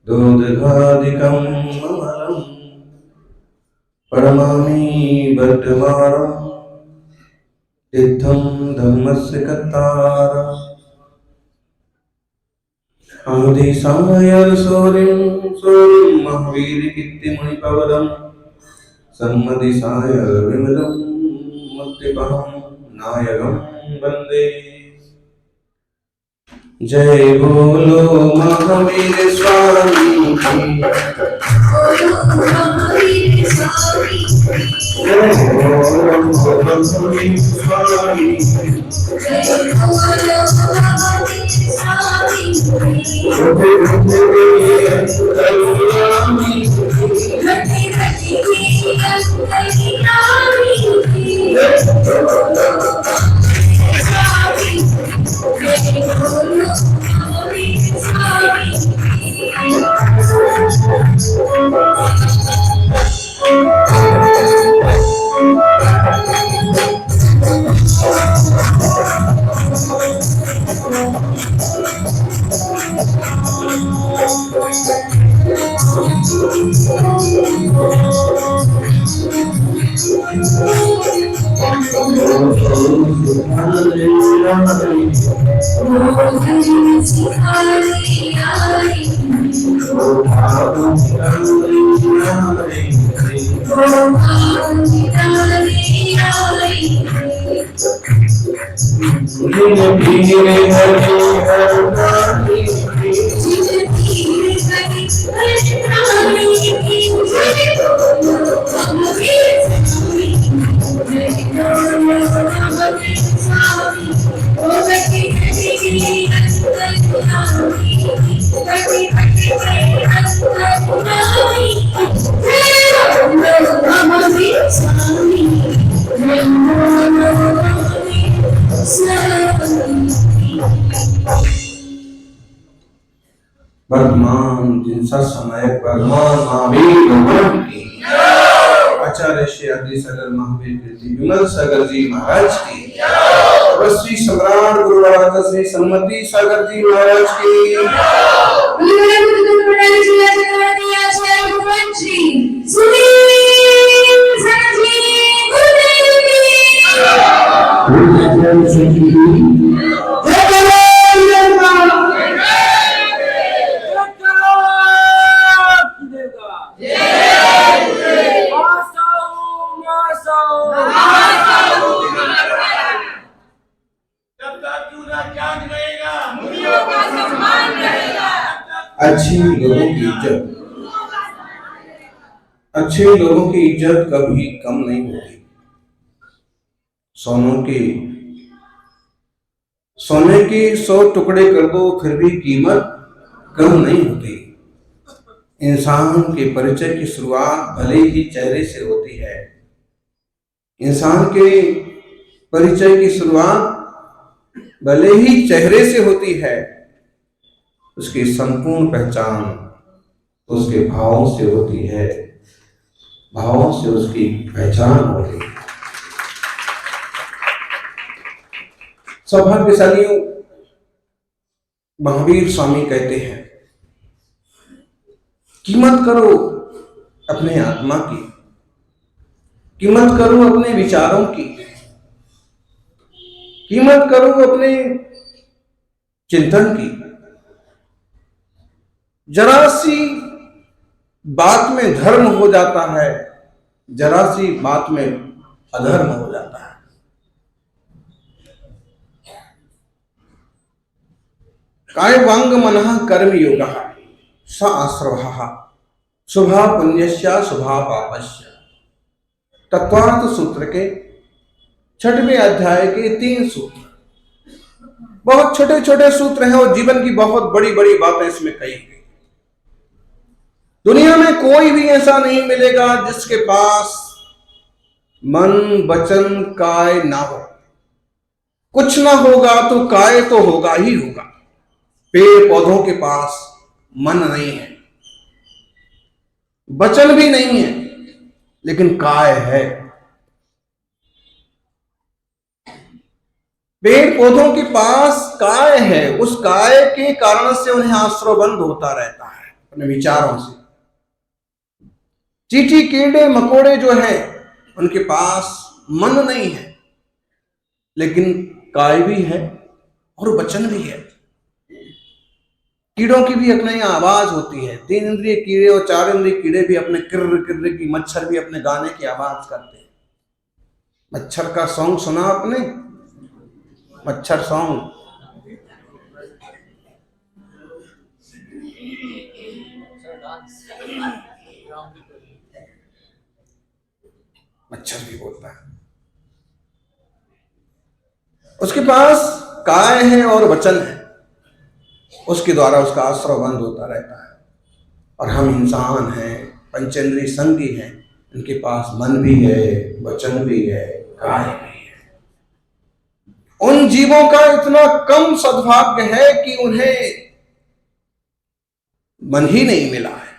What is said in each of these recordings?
दोदघादिकं अमलं परमामि वर्तमानं तीर्थं धर्मस्य कर्तारः आदिसाय सूर्यं महावीरकीर्तिमणिपवनं सम्मदिसाय विमलं मुक्तिपहं नायकं वन्दे। जय बोलो महावीर स्वामी की, बोलो महावीर स्वामी की, जय बोलो महावीर स्वामी की, जय बोलो महावीर स्वामी की। घटी घटी की अंतर्यामी की, जय बोलो महावीर स्वामी, जय बोलो महावीर स्वामी वर्तमान जिनसा समय वर्तमान महावीर भगवान की, आचार्य श्री आदि सगर महावीर कीर्ति विमल सागर जी महाराज की, श्री सम्राट गुरुवार श्री सम्मति सागर जी महाराज की, अच्छे लोगों की इज्जत कभी कम नहीं होती। सोने के 100 टुकड़े कर दो फिर भी कीमत कम नहीं होती। इंसान के परिचय की शुरुआत भले ही चेहरे से होती है। इंसान के परिचय की शुरुआत भले ही चेहरे से होती है, उसकी संपूर्ण पहचान उसके भावों से होती है। भावों से उसकी पहचान होती है। सौभाग्यशालियों, महावीर स्वामी कहते हैं, कीमत करो अपने आत्मा की, कीमत करो अपने विचारों की, कीमत करो अपने चिंतन की। जरा सी बात में धर्म हो जाता है, जरा सी बात में अधर्म हो जाता है। काय वांग मनः कर्म योगः स आश्रवः शुभा पुण्यस्य शुभा पापस्य। तत्वार्थ सूत्र के 6वें अध्याय के 3 सूत्र, बहुत छोटे छोटे सूत्र हैं और जीवन की बहुत बड़ी बड़ी बातें इसमें कही गई। दुनिया में कोई भी ऐसा नहीं मिलेगा जिसके पास मन वचन काय ना हो। कुछ ना होगा तो काय तो होगा ही होगा। पेड़ पौधों के पास मन नहीं है, वचन भी नहीं है, लेकिन काय है। पेड़ पौधों के पास काय है, उस काय के कारण से उन्हें आश्रय बंद होता रहता है। अपने विचारों से। चींटी कीड़े मकोड़े जो हैं उनके पास मन नहीं है, लेकिन काय भी है और वचन भी है। कीड़ों की भी अपने यहाँ आवाज होती है। 3 इंद्रिय कीड़े और 4 इंद्रिय कीड़े भी अपने किर्र किर्र की, मच्छर भी अपने गाने की आवाज करते हैं। मच्छर का सॉन्ग सुना आपने? मच्छर सॉन्ग। मच्छर भी बोलता है। उसके पास काय है और वचन है, उसके द्वारा उसका आश्रय बंद होता रहता है। और हम इंसान हैं, पंचेंद्रिय संगी हैं, इनके पास मन भी है, वचन भी है, काय भी है। उन जीवों का इतना कम सद्भाग्य है कि उन्हें मन ही नहीं मिला है,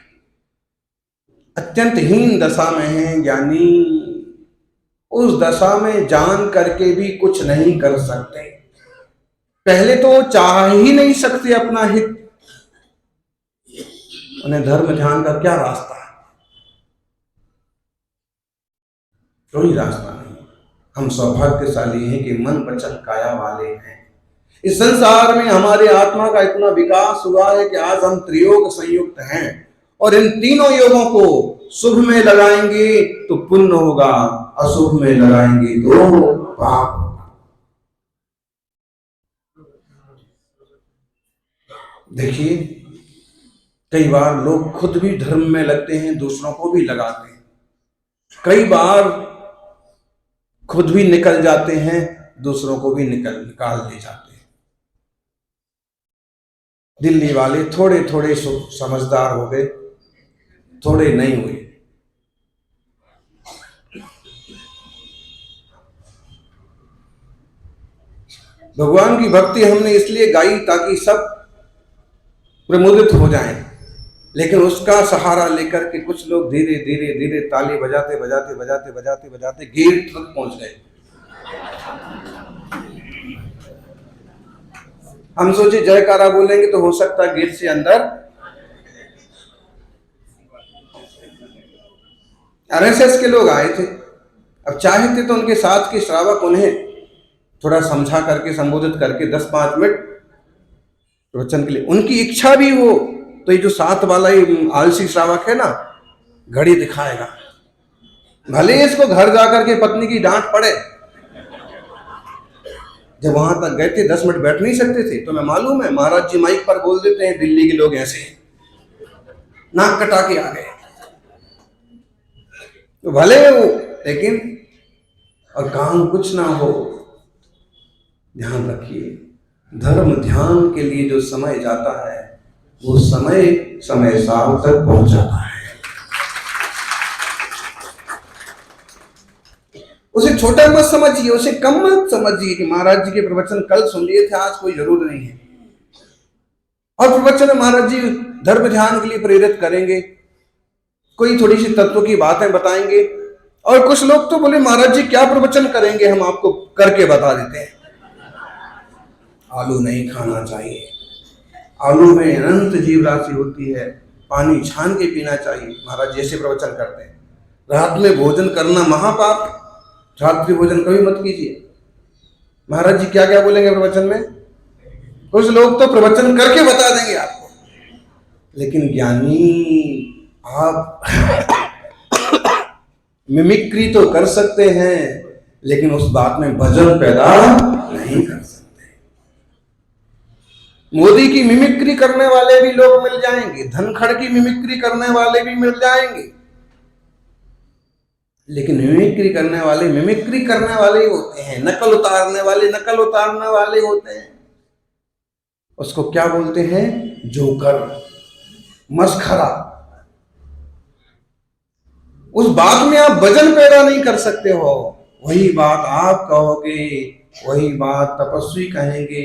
अत्यंत हीन दशा में है। ज्ञानी उस दशा में जान करके भी कुछ नहीं कर सकते। पहले तो चाह ही नहीं सकते अपना हित, उन्हें धर्म ध्यान का क्या रास्ता है? कोई रास्ता नहीं। हम सौभाग्यशाली हैं कि मन वचन काया वाले हैं। इस संसार में हमारे आत्मा का इतना विकास हुआ है कि आज हम त्रियोग संयुक्त हैं, और इन तीनों योगों को शुभ में लगाएंगे तो पुण्य होगा, अशुभ में लगाएंगे तो पाप होगा। देखिए, कई बार लोग खुद भी धर्म में लगते हैं, दूसरों को भी लगाते हैं। कई बार खुद भी निकल जाते हैं, दूसरों को भी निकाल ले जाते हैं। दिल्ली वाले थोड़े थोड़े समझदार हो गए, थोड़े नहीं हुए। भगवान की भक्ति हमने इसलिए गाई ताकि सब प्रमुदित हो जाएं, लेकिन उसका सहारा लेकर के कुछ लोग धीरे धीरे धीरे ताली बजाते बजाते बजाते बजाते बजाते गेट तक पहुंच गए। हम सोचे जयकारा बोलेंगे तो हो सकता है गेट से अंदर। आरएसएस के लोग आए थे, अब चाहे थे तो उनके साथ के श्रावक उन्हें थोड़ा समझा करके, संबोधित करके 10-5 मिनट प्रवचन के लिए, उनकी इच्छा भी हो तो ये जो साथ वाला ये आलसी श्रावक है ना, घड़ी दिखाएगा। भले इसको घर जाकर के पत्नी की डांट पड़े। जब वहां तक गए थे 10 मिनट बैठ नहीं सकते थे, तो मैं मालूम है महाराज जी माइक पर बोल देते हैं, दिल्ली के लोग ऐसे नाक कटा के आ गए। तो भले हो, लेकिन और काम कुछ ना हो। ध्यान रखिए, धर्म ध्यान के लिए जो समय जाता है वो समय समय साल तक पहुंच जाता है। उसे छोटा मत समझिए, उसे कम मत समझिए कि महाराज जी के प्रवचन कल सुन लिए थे, आज कोई जरूर नहीं है। और प्रवचन महाराज जी धर्म ध्यान के लिए प्रेरित करेंगे, कोई थोड़ी सी तत्व की बातें बताएंगे, और कुछ लोग तो बोले महाराज जी क्या प्रवचन करेंगे, हम आपको करके बता देते हैं। आलू नहीं खाना चाहिए, आलू में अनंत जीव राशि होती है, पानी छान के पीना चाहिए, महाराज जैसे प्रवचन करते हैं। रात में भोजन करना महापाप, रात्रि भोजन कभी मत कीजिए। महाराज जी क्या क्या बोलेंगे प्रवचन में, कुछ लोग तो प्रवचन करके बता देंगे आपको। लेकिन ज्ञानी आप मिमिक्री तो कर सकते हैं, लेकिन उस बात में वजन पैदा नहीं कर सकते। मोदी की मिमिक्री करने वाले भी लोग मिल जाएंगे, धनखड़ की मिमिक्री करने वाले भी मिल जाएंगे, लेकिन मिमिक्री करने वाले ही होते हैं। नकल उतारने वाले होते हैं। उसको क्या बोलते हैं? जोकर, मस्खरा। उस बात में आप वजन पैदा नहीं कर सकते हो। वही बात आप कहोगे, वही बात तपस्वी कहेंगे,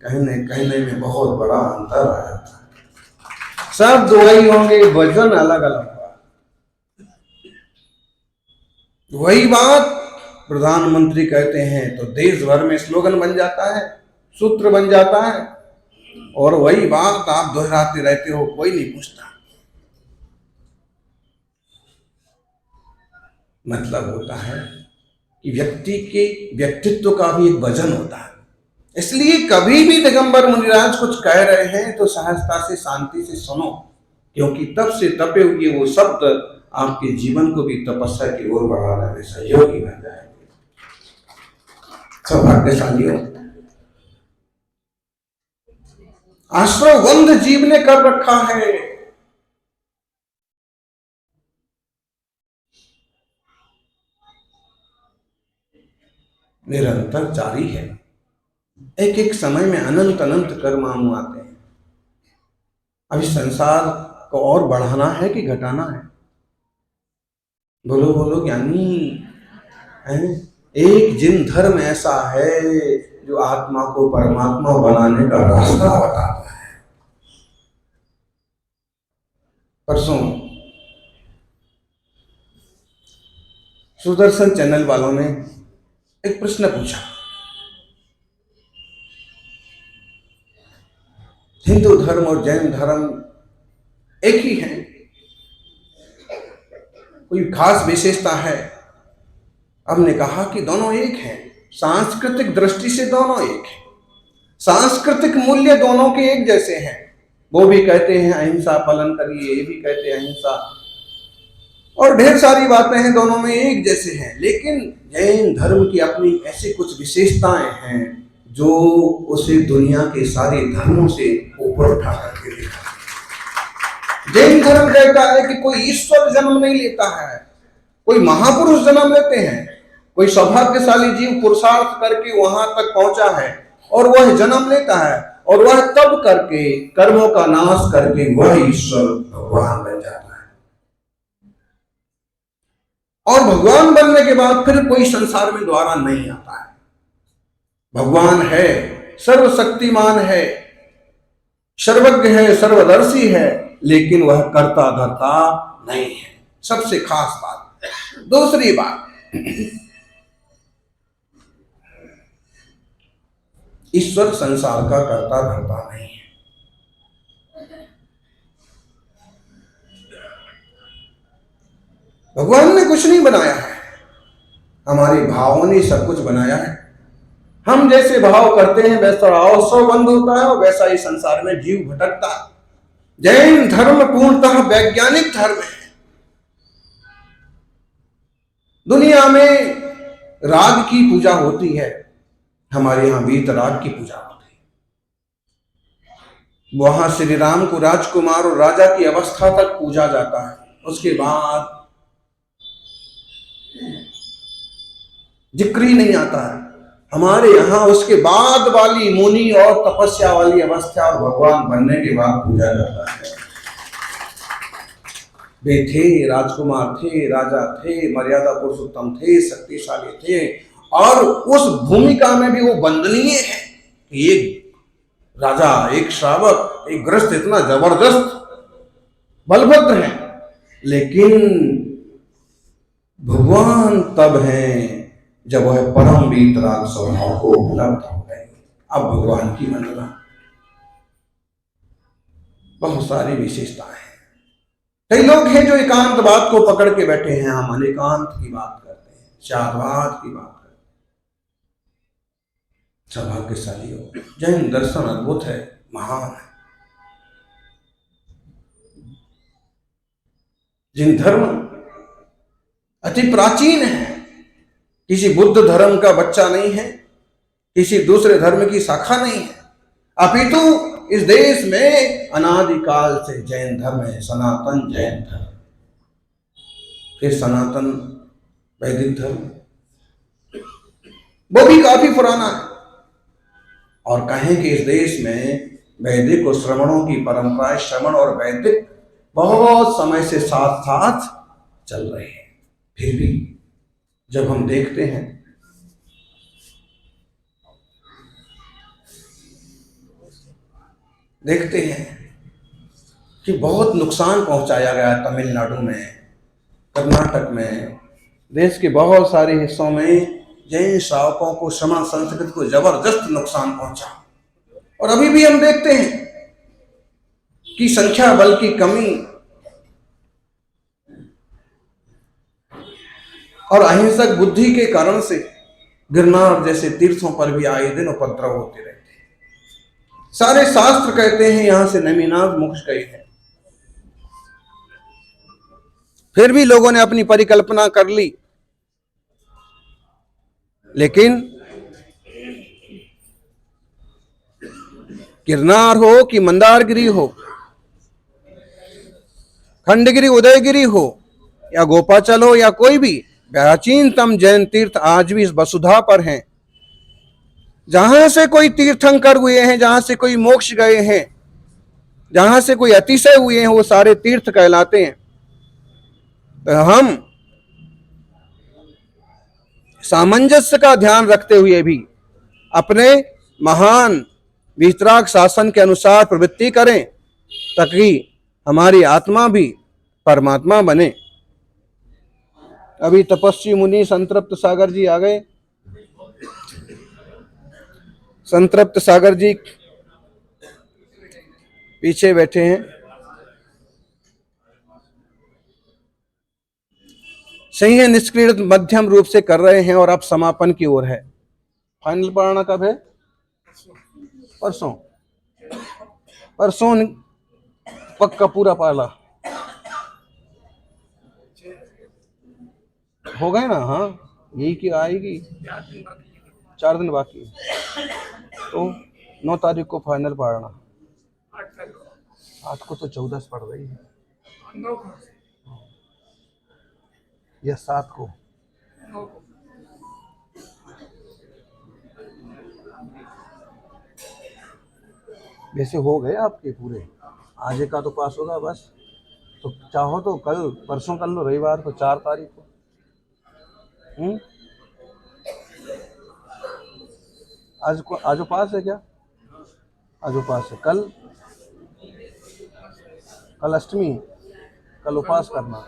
कहने में बहुत बड़ा अंतर आ जाता है। सब दो ही होंगे, वजन अलग अलग होगा। वही बात प्रधानमंत्री कहते हैं तो देश भर में स्लोगन बन जाता है, सूत्र बन जाता है, और वही बात आप दोहराते रहते हो, कोई नहीं पूछता। मतलब होता है कि व्यक्ति के व्यक्तित्व का भी एक वजन होता है। इसलिए कभी भी दिगंबर मुनिराज कुछ कह रहे हैं तो सहजता से, शांति से सुनो, क्योंकि तब से तपे हुए वो शब्द आपके जीवन को भी तपस्या की ओर बढ़ाने में सहयोगी बन जाएंगे। सौभाग्यशालियों, आश्रवबंध जीव ने कर रखा है। निरंतर जारी है। एक एक समय में अनंत अनंत कर्म आते हैं। अभी संसार को और बढ़ाना है कि घटाना है? बोलो बोलो ज्ञानी है। एक जिन धर्म ऐसा है जो आत्मा को परमात्मा बनाने का रास्ता बताता है। परसों सुदर्शन चैनल वालों ने एक प्रश्न पूछा, हिंदू धर्म और जैन धर्म एक ही है, कोई खास विशेषता है? हमने कहा कि दोनों एक हैं, सांस्कृतिक दृष्टि से दोनों एक हैं, सांस्कृतिक मूल्य दोनों के एक जैसे हैं। वो भी कहते हैं अहिंसा पालन करिए, ये भी कहते हैं अहिंसा, और ढेर सारी बातें हैं, दोनों में एक जैसे हैं। लेकिन जैन धर्म की अपनी ऐसी कुछ विशेषताएं हैं जो उसे दुनिया के सारे धर्मों से ऊपर उठा करके देखा। जैन धर्म कहता है कि कोई ईश्वर जन्म नहीं लेता है, कोई महापुरुष जन्म लेते हैं, कोई सौभाग्यशाली जीव पुरुषार्थ करके वहां तक पहुंचा है और वह जन्म लेता है, और वह तब करके कर्मों का नाश करके वह ईश्वर भगवान बन जाता है। और भगवान बनने के बाद फिर कोई संसार में दोबारा नहीं आता है। भगवान है, सर्वशक्तिमान है, सर्वज्ञ है, सर्वदर्शी है, लेकिन वह कर्ता धर्ता नहीं है। सबसे खास बात। दूसरी बात, ईश्वर संसार का कर्ता धर्ता नहीं है। भगवान ने कुछ नहीं बनाया है, हमारे भावों ने सब कुछ बनाया है। हम जैसे भाव करते हैं वैसा अवसर बंद होता है और वैसा ही संसार में जीव भटकता है। जैन धर्म पूर्णतः वैज्ञानिक धर्म है। दुनिया में राग की पूजा होती है, हमारे यहां वीतराग की पूजा होती है। वहां श्री राम को राजकुमार और राजा की अवस्था तक पूजा जाता है, उसके बाद जिक्र ही नहीं आता है। हमारे यहां उसके बाद वाली मुनि और तपस्या वाली अवस्था और भगवान बनने के बाद पूजा जाता है। वे थे, राजकुमार थे, राजा थे, मर्यादा पुरुषोत्तम थे, शक्तिशाली थे, और उस भूमिका में भी वो वंदनीय है कि एक राजा, एक श्रावक, एक ग्रस्त इतना जबरदस्त बलभद्र है। लेकिन भगवान तब हैं जब वह परम वीतराग स्वभाव को उपलब्ध हो गए। अब भगवान की वंदना, बहुत सारी विशेषताएं हैं। कई लोग हैं जो एकांतवाद को पकड़ के बैठे हैं। हम अनेकांत की बात करते हैं, शादवाद की बात करते हैं। सौभाग्यशाली हो, जैन दर्शन अद्भुत है, महान है। जिन धर्म अति प्राचीन है, किसी बुद्ध धर्म का बच्चा नहीं है, किसी दूसरे धर्म की शाखा नहीं है, अपितु इस देश में अनादिकाल से जैन धर्म है, सनातन जैन धर्म। फिर सनातन वैदिक धर्म, वो भी काफी पुराना है। और कहें कि इस देश में वैदिक और श्रवणों की परंपराएं, श्रवण और वैदिक बहुत समय से साथ साथ चल रहे हैं। फिर भी जब हम देखते हैं कि बहुत नुकसान पहुंचाया गया तमिलनाडु में, कर्नाटक में, देश के बहुत सारे हिस्सों में जैन श्रावकों को, श्रमण संस्कृति को जबरदस्त नुकसान पहुंचा। और अभी भी हम देखते हैं कि संख्या बल की कमी, और अहिंसक बुद्धि के कारण से गिरनार जैसे तीर्थों पर भी आए दिन उपद्रव होते रहते हैं। सारे शास्त्र कहते हैं यहां से नेमिनाथ मोक्ष गए हैं, फिर भी लोगों ने अपनी परिकल्पना कर ली। लेकिन गिरनार हो कि मंदारगिरी हो, खंडगिरी उदयगिरी हो या गोपाचल हो या कोई भी प्राचीनतम जैन तीर्थ आज भी इस वसुधा पर हैं। जहां से कोई तीर्थंकर हुए हैं, जहां से कोई मोक्ष गए हैं, जहां से कोई अतिशय हुए हैं, वो सारे तीर्थ कहलाते हैं। तो हम सामंजस्य का ध्यान रखते हुए भी अपने महान वीतराग शासन के अनुसार प्रवृत्ति करें, ताकि हमारी आत्मा भी परमात्मा बने। अभी तपस्वी मुनि संतृप्त सागर जी आ गए। संतृप्त सागर जी पीछे बैठे हैं। सही निष्क्रिय मध्यम रूप से कर रहे हैं और अब समापन की ओर है। फाइनल पढ़ाना कब है? परसों। परसों पक्का पूरा पाला हो गए ना? हाँ, यही की आएगी, 4 दिन बाकी है। तो 9 तारीख को फाइनल पढ़ना। 8 को तो 14 पढ़ रही है, या 7 को। वैसे हो गए आपके पूरे, आज का तो पास होगा बस। तो चाहो तो कल परसों कर लो, रविवार को 4 तारीख को। आज उपास है क्या? आज उपास है। कल अष्टमी है, कल उपास करना।